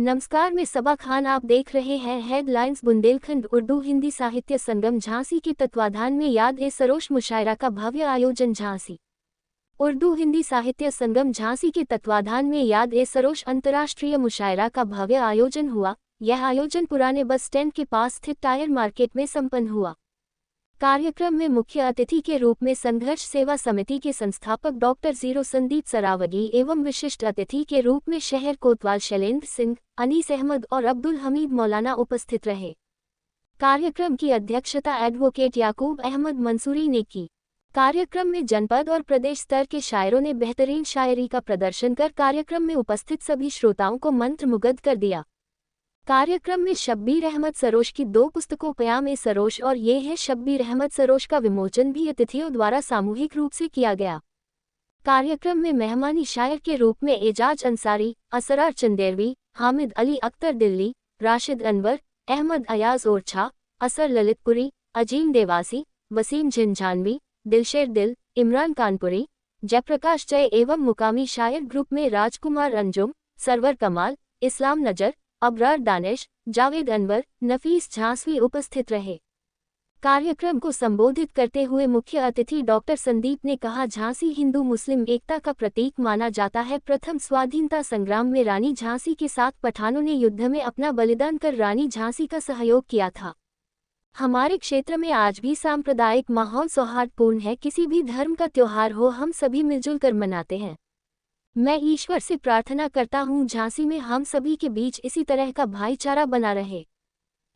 नमस्कार, मैं सबा खान। आप देख रहे हैं हेडलाइंस। बुंदेलखंड उर्दू हिंदी साहित्य संगम झांसी के तत्वाधान में याद-ए-सरोश मुशायरा का भव्य आयोजन। झांसी उर्दू हिंदी साहित्य संगम झांसी के तत्वाधान में याद-ए-सरोश अंतर्राष्ट्रीय मुशायरा का भव्य आयोजन हुआ। यह आयोजन पुराने बस स्टैंड के पास स्थित टायर मार्केट में संपन्न हुआ। कार्यक्रम में मुख्य अतिथि के रूप में संघर्ष सेवा समिति के संस्थापक डॉक्टर जीरो संदीप सरावगी एवं विशिष्ट अतिथि के रूप में शहर कोतवाल शैलेंद्र सिंह, अनीस अहमद और अब्दुल हमीद मौलाना उपस्थित रहे। कार्यक्रम की अध्यक्षता एडवोकेट याकूब अहमद मंसूरी ने की। कार्यक्रम में जनपद और प्रदेश स्तर के शायरों ने बेहतरीन शायरी का प्रदर्शन कर कार्यक्रम में उपस्थित सभी श्रोताओं को मंत्रमुग्ध कर दिया। कार्यक्रम में शब्बीर अहमद सरोश की 2 पुस्तकों प्याम-ए-सरोश और ये है शब्बीर अहमद सरोश का विमोचन भी अतिथियों द्वारा सामूहिक रूप से किया गया। कार्यक्रम में मेहमानी शायर के रूप में एजाज अंसारी, असरार चंदेरवी, हामिद अली अख्तर दिल्ली, राशिद अनवर, अहमद अयाज ओरछा, असर ललितपुरी, अजीम देवासी, वसीम झिंझानवी, दिलशेर दिल, इमरान कानपुरी, जयप्रकाश जय एवं मुकामी शायर ग्रुप में राजकुमार अंजुम, सरवर कमाल, इस्लाम नजर, अबरार दानिश, जावेद अनवर, नफीस झांसवी उपस्थित रहे। कार्यक्रम को संबोधित करते हुए मुख्य अतिथि डॉक्टर संदीप ने कहा, झांसी हिंदू मुस्लिम एकता का प्रतीक माना जाता है। प्रथम स्वाधीनता संग्राम में रानी झांसी के साथ पठानों ने युद्ध में अपना बलिदान कर रानी झांसी का सहयोग किया था। हमारे क्षेत्र में आज भी सांप्रदायिक माहौल सौहार्दपूर्ण है। किसी भी धर्म का त्योहार हो, हम सभी मिलजुल कर मनाते हैं। मैं ईश्वर से प्रार्थना करता हूं, झांसी में हम सभी के बीच इसी तरह का भाईचारा बना रहे।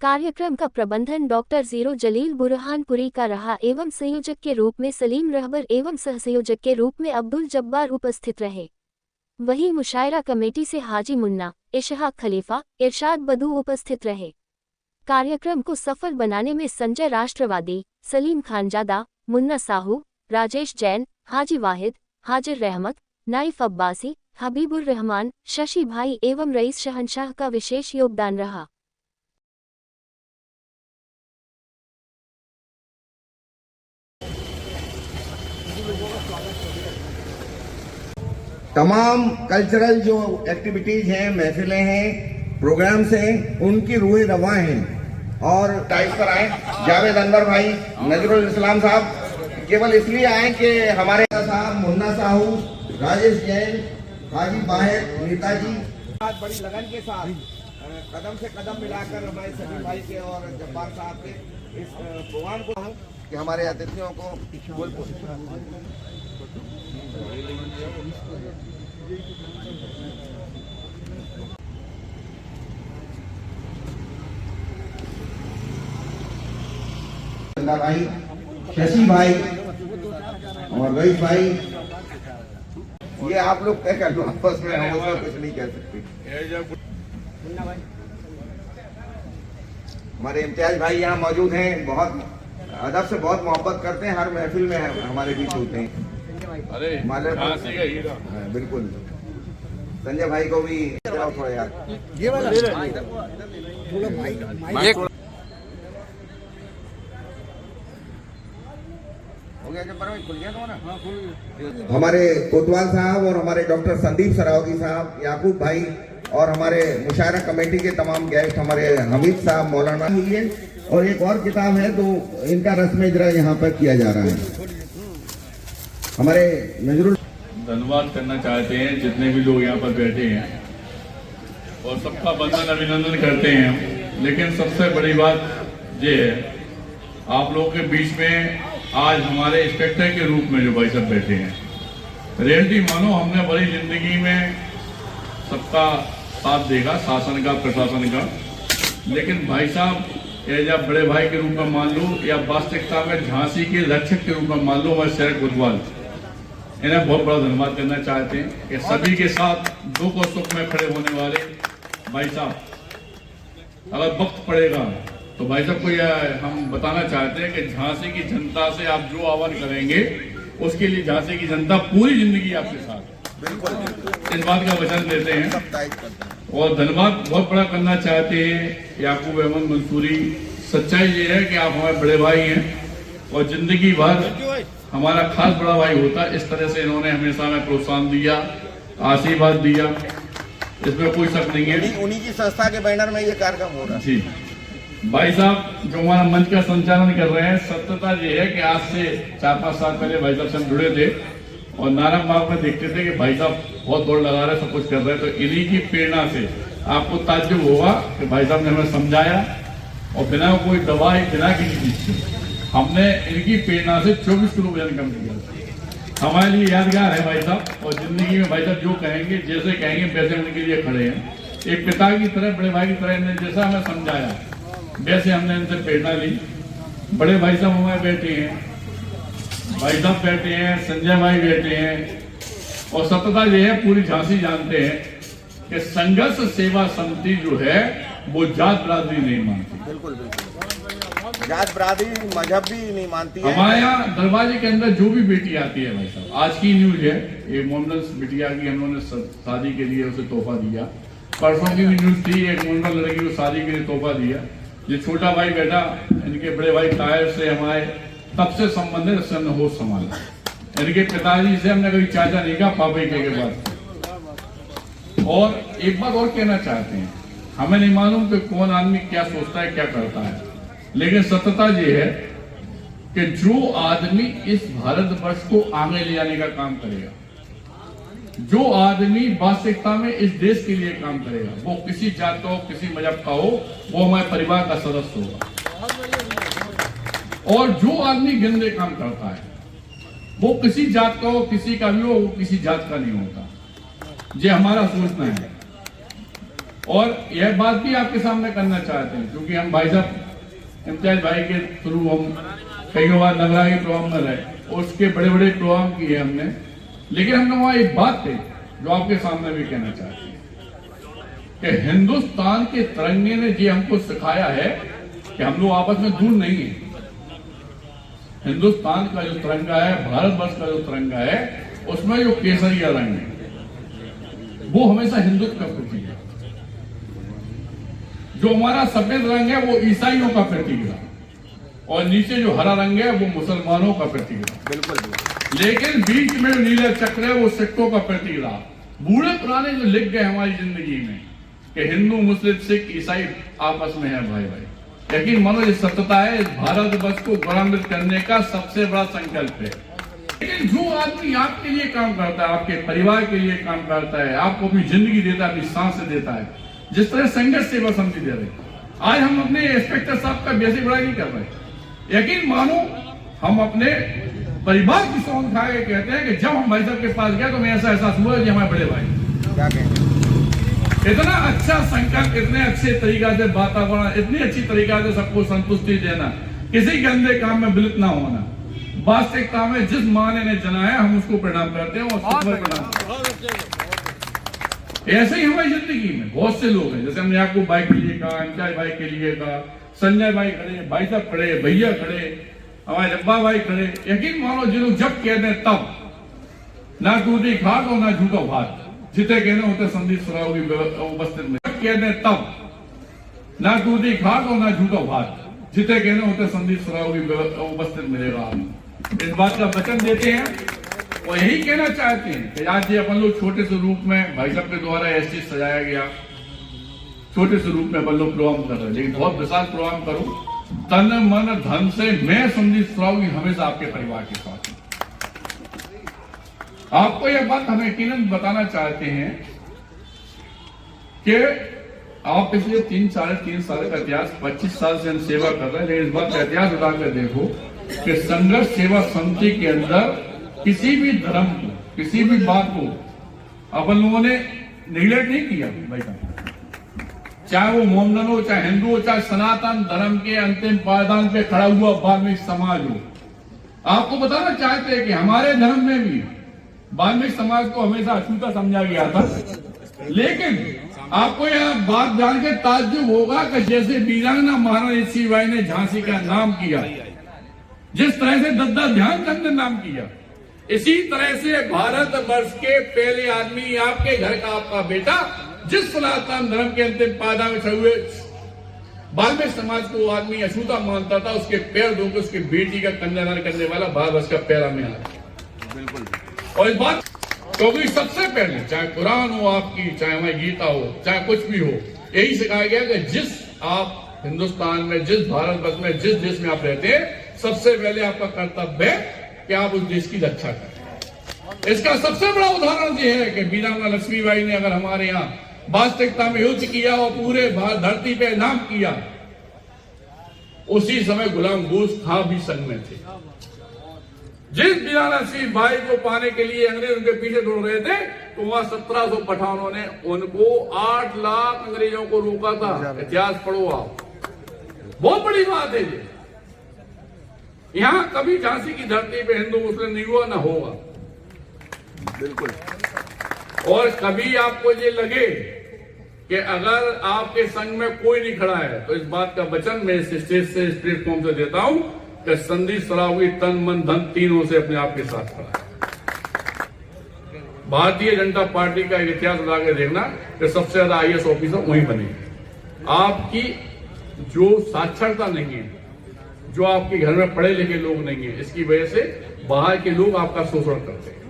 कार्यक्रम का प्रबंधन डॉक्टर जीरो जलील बुरहानपुरी का रहा एवं संयोजक के रूप में सलीम रहबर एवं सहसंयोजक के रूप में अब्दुल जब्बार उपस्थित रहे। वहीं मुशायरा कमेटी से हाजी मुन्ना, इशहाक खलीफा, इरशाद बदू उपस्थित रहे। कार्यक्रम को सफल बनाने में संजय राष्ट्रवादी, सलीम खानजादा, मुन्ना साहू, राजेश जैन, हाजी वाहिद, हाजिर रहमत, नाइफ अब्बासी, हबीबुर रहमान, शशि भाई एवं रईस शहनशाह का विशेष योगदान रहा। तमाम कल्चरल जो एक्टिविटीज हैं, महफिलें हैं, प्रोग्राम्स हैं, उनकी रूहें रवां हैं। और टाइप पर आए जावेद अनवर भाई, नजरुल इस्लाम साहब केवल इसलिए आए कि हमारे साहब मुन्ना साहू, राजेश जैन, हाजी बाहिर, नेताजी आज बड़ी लगन के साथ कदम से कदम मिलाकर हमारे सभी भाई के और जब्बार साहब के इस प्रोग्राम को कि हमारे अतिथियों को भाई, शशि भाई और रईस भाई, ये आप लोग तय कर लो आपस में, हम उसमें कुछ नहीं कह सकते। हमारे इम्तियाज भाई यहाँ मौजूद हैं, बहुत अदब से बहुत मोहब्बत करते हैं, हर महफिल में हमारे बीच होते हैं। अरे बिल्कुल। संजय भाई को भी थोड़ा यार ये वाला हमारे कोतवाल साहब और हमारे डॉक्टर संदीप सरावगी साहब, याकूब भाई और हमारे मुशायरा कमेटी के तमाम गेस्ट, हमारे हमीद साहब, मौलाना हुई है। और एक और किताब है तो इनका रस्म इजरा यहाँ पर किया जा रहा है। हमारे नजरुल धन्यवाद करना चाहते हैं जितने भी लोग यहाँ पर बैठे हैं और सबका वंदन अभिनंदन करते हैं। लेकिन सबसे बड़ी बात ये है, आप लोगों के बीच में आज हमारे इंस्पेक्टर के रूप में जो भाई साहब बैठे हैं। रियलिटी मानो हमने बड़ी जिंदगी में सबका साथ देखा, शासन का, प्रशासन का, लेकिन भाई साहब या बड़े भाई के रूप में मान लो या वास्तविकता में झांसी के रक्षक के रूप में मान लो, हमारे शहर कोतवाल, इन्हें बहुत बड़ा धन्यवाद करना चाहते हैं कि सभी के साथ दुख और सुख में खड़े होने वाले भाई साहब। अगर वक्त पड़ेगा तो भाई साहब को यह हम बताना चाहते हैं कि झांसी की जनता से आप जो आह्वान करेंगे उसके लिए झांसी की जनता पूरी जिंदगी आपके साथ, बिल्कुल इस बात का वचन देते हैं। और धन्यवाद बहुत बड़ा करना चाहते हैं याकूब अहमद मंसूरी। सच्चाई ये है कि आप हमारे बड़े भाई हैं और जिंदगी भर हमारा खास बड़ा भाई होता। इस तरह से इन्होंने हमेशा हमें प्रोत्साहन दिया, आशीर्वाद दिया इसमें कोई शक नहीं है। उन्हीं की संस्था के बैनर में ये कार्यक्रम हो रहा है। जी भाई साहब जो हमारा मंच का संचालन कर रहे हैं, सत्यता ये है कि आज से 4-5 साल पहले भाई साहब से हम जुड़े थे और नारायण बाग में देखते थे कि भाई साहब बहुत दौड़ लगा रहे, सब कुछ कर रहे हैं। तो इन्हीं की प्रेरणा से आपको ताज्जुब होगा कि भाई साहब ने हमें समझाया और बिना कोई दवाई, बिना किसी चीज से हमने इनकी प्रेरणा से 24 किलो वजन कम किया। हमारे लिए यादगार है भाई साहब, और जिंदगी में भाई साहब जो कहेंगे, जैसे कहेंगे वैसे उनके लिए खड़े हैं। एक पिता की तरह, बड़े भाई की तरह इन्होंने जैसा हमें समझाया वैसे हमने इनसे प्रेरणा ली। बड़े भाई साहब हमारे बैठे हैं, भाई साहब बैठे हैं, संजय भाई बैठे हैं, और सत्यता ये है पूरी झांसी जानते हैं कि संघर्ष सेवा समिति जो है वो जात बरादरी नहीं मानती। बिल्कुल बिल्कुल, जात बरादरी मजहब भी नहीं मानती है। हमारे यहाँ दरवाजे के अंदर जो भी बेटी आती है भाई साहब, आज की न्यूज है, एक मोमडन बिटिया की हम लोगों ने शादी के लिए उसे तोहफा दिया। परसों की भी न्यूज थी, एक मोमडन लड़की को शादी के लिए तोहफा दिया। ये छोटा भाई बेटा, इनके बड़े भाई टायर से हमारे तब से संबंध है, जब हमने होश संभाला। इनके पिताजी से हमने कभी चाचा नहीं कहा, पापा के बाद। और एक बात और कहना चाहते हैं, हमें नहीं मालूम कि कौन आदमी क्या सोचता है, क्या करता है, लेकिन सत्यता ये है कि जो आदमी इस भारतवर्ष को आगे ले जाने का काम करेगा, जो आदमी वास्तविकता में इस देश के लिए काम करेगा, वो किसी जात का हो, किसी मजहब का हो, वो हमारे परिवार का सदस्य होगा। और जो आदमी गंदे काम करता है, वो किसी जात का हो, किसी का भी हो, वो किसी जात का नहीं होता। ये हमारा सोचना है। और यह बात भी आपके सामने करना चाहते हैं, क्योंकि हम भाई साहब इम्तियाज भाई के थ्रू हम कई बार नगरा के प्रोग्राम में रहे, और उसके बड़े बड़े प्रोग्राम किए हमने। लेकिन हमने वहां एक बात थी जो आपके सामने भी कहना चाहते हैं कि हिंदुस्तान के तिरंगे ने ये हमको सिखाया है कि हम लोग आपस में दूर नहीं है। हिंदुस्तान का जो तिरंगा है, भारतवर्ष का जो तिरंगा है, उसमें जो केसरिया रंग है वो हमेशा हिंदुत्व का प्रतीक है। जो हमारा सफेद रंग है वो ईसाइयों का प्रतीक है, और नीचे जो हरा रंग है वो मुसलमानों का प्रतीक है। बिल्कुल। लेकिन बीच में जो नीला चक्र है वो सिखों का प्रतीक रहा। बूढ़े पुराने जो लिख गए हमारी जिंदगी में कि हिंदू, मुस्लिम, सिख, ईसाई आपस में है भाई भाई। यकीन मानो ये सत्यता है, इस भारतवर्ष को गौरवान्वित करने का सबसे बड़ा संकल्प है। लेकिन जो आदमी आपके लिए काम करता है, आपके परिवार के लिए काम करता है, आपको अपनी जिंदगी देता है, अपनी सांस देता है, जिस तरह संघर्ष सेवा समिति दे रहे, आज हम अपने इंस्पेक्टर साहब का बेसिक बड़ाई नहीं कर रहे। यकीन मानो हम अपने परिवार की सौंध खा के कहते हैं कि जब हम भाई साहब के पास गए तो मैं ऐसा एहसास हुआ कि हमारे बड़े भाई क्या कहेंगे, इतना अच्छा संकल्प, इतने अच्छे तरीका से वातावरण, इतनी अच्छी तरीका से सबको संतुष्टि देना, किसी गंदे काम में विलिप्त ना होना, वास्तविकता में जिस माँ ने जनाया हम उसको प्रणाम करते हैं और प्रणाम करते हैं। ऐसे ही हमारी जिंदगी में बहुत से लोग हैं, जैसे हमने आपको भाई के लिए कहा, अंचाई भाई के लिए कहा, संजय भाई खड़े, भाई साहब खड़े, भैया खड़े, हमारे रब्बा भाई खड़े। यकीन मानो जिन लोग जब कहते हैं तब ना टूटी घाट और ना झूठो भात, जिते कहने होते संदीप सराव की उपस्थित में कहते हैं तब ना टूटी घाट और ना झूठो भात, जिते कहने होते संदीप सराव की उपस्थित मिलेगा। इस बात का वचन देते हैं और यही कहना चाहते हैं कि आज ये अपन लोग छोटे से रूप में भाई साहब के द्वारा ऐसी सजाया गया, छोटे से रूप में अपन लोग प्रोग्राम कर रहे हैं, लेकिन बहुत विशाल प्रोग्राम करो तन मन धन से। मैं संदीप सरावगी हमेशा आपके परिवार के साथ हूं। आपको यह बात हम यकीनन बताना चाहते हैं कि आप पिछले 3 साल का इतिहास, 25 साल से हम सेवा कर रहे हैं, लेकिन इस बात का इतिहास उठाकर देखो कि संघर्ष सेवा समिति के अंदर किसी भी धर्म को, किसी भी बात को अपन लोगों ने निगलेक्ट नहीं किया भाई साहब। चाहे वो मोमडन हो, चाहे हिंदू हो, चाहे सनातन धर्म के अंतिम पायदान पे खड़ा हुआ वाल्मीकि समाज हो। आपको बताना चाहते हैं कि हमारे धर्म में भी वाल्मीकि समाज को हमेशा अछूता समझा गया था। लेकिन आपको यह बात जान के ताज्जुब होगा कि जैसे वीरांगना महारानी लक्ष्मीबाई ने झांसी का नाम किया, जिस तरह से दद्दा ध्यानचंद ने नाम किया, इसी तरह से भारतवर्ष के पहले आदमी, आपके घर का आपका बेटा, जिस सनातन धर्म के अंतिम पायदान में खड़े हुए वाल्मीकि समाज को आदमी अछूता मानता था, उसके पैर धोकर उसकी बेटी का कन्यादान करने वाला भारतवर्ष का पहला में आता। बिल्कुल। और इस बात क्योंकि सबसे पहले चाहे कुरान हो आपकी, चाहे हमारी गीता हो, चाहे कुछ भी हो, यही सिखाया गया कि जिस आप हिंदुस्तान में, जिस भारतवर्ष में, जिस देश में आप रहते हैं, सबसे पहले आपका कर्तव्य है कि आप उस देश की रक्षा करें। इसका सबसे बड़ा उदाहरण यह है कि वीरांगना लक्ष्मीबाई ने अगर हमारे यहाँ वास्तविकता में युद्ध किया और पूरे धरती पे नाम किया, उसी समय गुलाम गोश्त खां भी संग में थे। जिस वीरांगना लक्ष्मीबाई को पाने के लिए अंग्रेज उनके पीछे दौड़ रहे थे, तो वहां 1700 पठानों ने उनको 8 लाख अंग्रेजों को रोका था। इतिहास पढ़ो आप, बहुत बड़ी बात है ये। यहां कभी झांसी की धरती पे हिंदू मुस्लिम नहीं हुआ, ना होगा, बिल्कुल। और कभी आपको ये लगे कि अगर आपके संग में कोई नहीं खड़ा है, तो इस बात का वचन मैं इस स्टेज से, इस प्लेटफॉर्म से देता हूं कि संधि सराहुई तन मन धन तीनों से अपने आप के साथ खड़ा है। भारतीय जनता पार्टी का एक इतिहास बता के देखना कि सबसे ज्यादा IAS ऑफिसर वहीं बने। आपकी जो साक्षरता नहीं है, जो आपके घर में पढ़े लिखे लोग नहीं है, इसकी वजह से बाहर के लोग आपका शोषण करते हैं।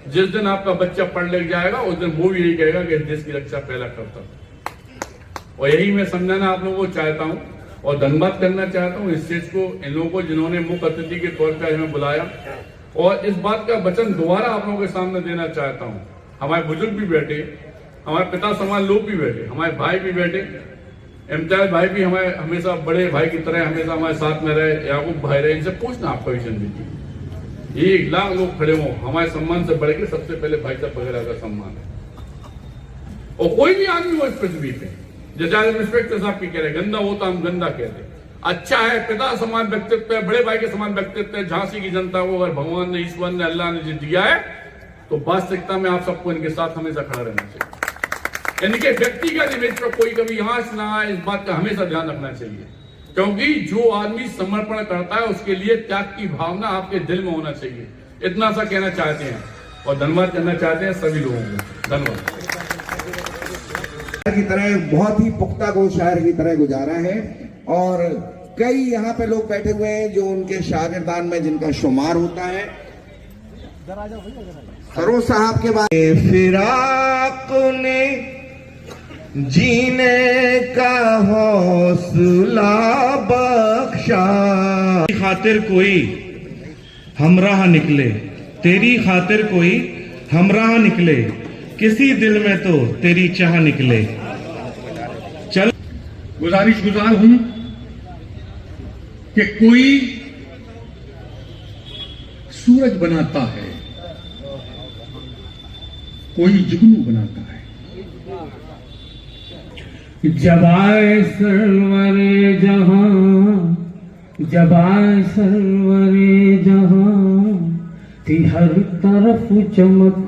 जिस दिन आपका बच्चा पढ़ लिख जाएगा, उस दिन वो भी यही कहेगा कि देश की रक्षा पहला करता। और यही मैं समझाना आप लोगों को चाहता हूं और धन्यवाद करना चाहता हूं इस स्टेज को, इन लोगों को जिन्होंने मुख्य अतिथि के तौर पर हमें बुलाया। और इस बात का वचन दोबारा आप लोगों के सामने देना चाहता हूं। हमारे बुजुर्ग भी बैठे, हमारे पिता समान लोग भी बैठे, हमारे भाई भी बैठे, इम्तियाज भाई भी हमारे हमेशा बड़े भाई की तरह हमेशा हमारे साथ में रहे, याकूब भाई रहे। इनसे पूछना आपका विजन दीजिए। 1 लाख लोग खड़े हों, हमारे सम्मान से बढ़ के सबसे पहले भाई साहब वगैरह का सम्मान है। और कोई भी आदमी हो इस पृथ्वी पे, जैसे इंस्पेक्टर साहब की कह रहे गंदा होता, हम गंदा कहते, अच्छा है, पिता समान व्यक्तित्व है, बड़े भाई के समान व्यक्तित्व है। झांसी की जनता को अगर भगवान ने, ईश्वर ने, अल्लाह ने दिया है, तो वास्तविकता में आप सबको इनके साथ हमेशा खड़ा रहना चाहिए। इनके व्यक्तिगत इमेज पर कोई कभी आंच ना आए, इस बात का हमेशा ध्यान रखना चाहिए। क्योंकि जो आदमी समर्पण करता है, उसके लिए त्याग की भावना आपके दिल में होना चाहिए। इतना सा कहना चाहते हैं और धन्यवाद करना चाहते हैं सभी लोगों को। धन्यवाद। की तरह बहुत ही पुख्ता गो शायर की तरह गुजारा है और कई यहाँ पे लोग बैठे हुए हैं जो उनके शागिर्दान में जिनका शुमार होता है। सरोज साहब के बाद फिराक ने जीने का हौसला बख्शा, खातिर कोई हमराह निकले, तेरी खातिर कोई हमराह निकले, किसी दिल में तो तेरी चाह निकले। चल गुजारिश हूं कि कोई सूरज बनाता है, कोई जुगनू बनाता है। जब आए सरवरे जहां, जब आए सरवरे जहां, थी हर तरफ चमक।